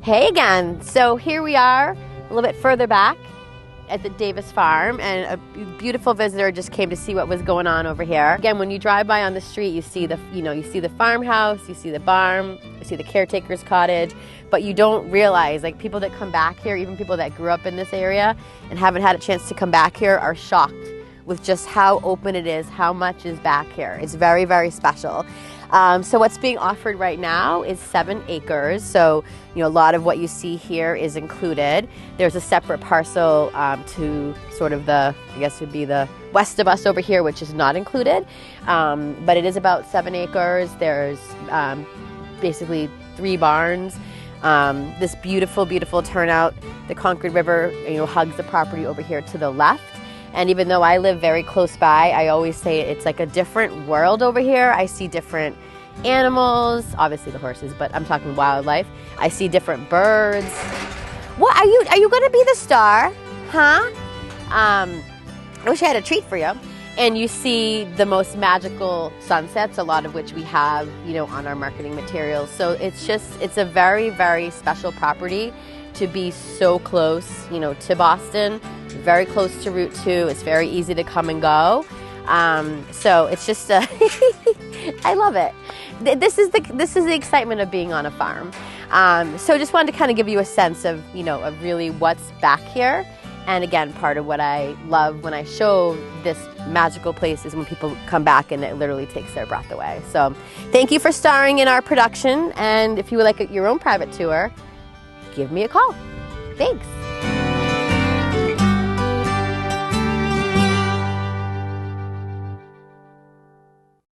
Hey again. So here we are, a little bit further back at the Davis Farm, and a beautiful visitor just came to see what was going on over here. Again, when you drive by on the street, you see the farmhouse, you see the barn, you see the caretaker's cottage, but you don't realize, like, people that come back here, even people that grew up in this area and haven't had a chance to come back here, are shocked with just how open it is, how much is back here. It's very, very special. So what's being offered right now is 7 acres. So, a lot of what you see here is included. There's a separate parcel to sort of I guess would be the west of us over here, which is not included. But it is about 7 acres. There's basically 3 barns. This beautiful, beautiful turnout. The Concord River, hugs the property over here to the left. And even though I live very close by, I always say it's like a different world over here. I see different animals, obviously the horses, but I'm talking wildlife. I see different birds. What are you going to be the star? Huh? I wish I had a treat for you. And you see the most magical sunsets, a lot of which we have, on our marketing materials. So it's a very, very special property to be so close, to Boston, very close to Route 2. It's very easy to come and go. So it's just, I love it. This is the excitement of being on a farm. So just wanted to kind of give you a sense of, of really what's back here. And again, part of what I love when I show this magical place is when people come back and it literally takes their breath away. So thank you for starring in our production. And if you would like your own private tour, give me a call. Thanks.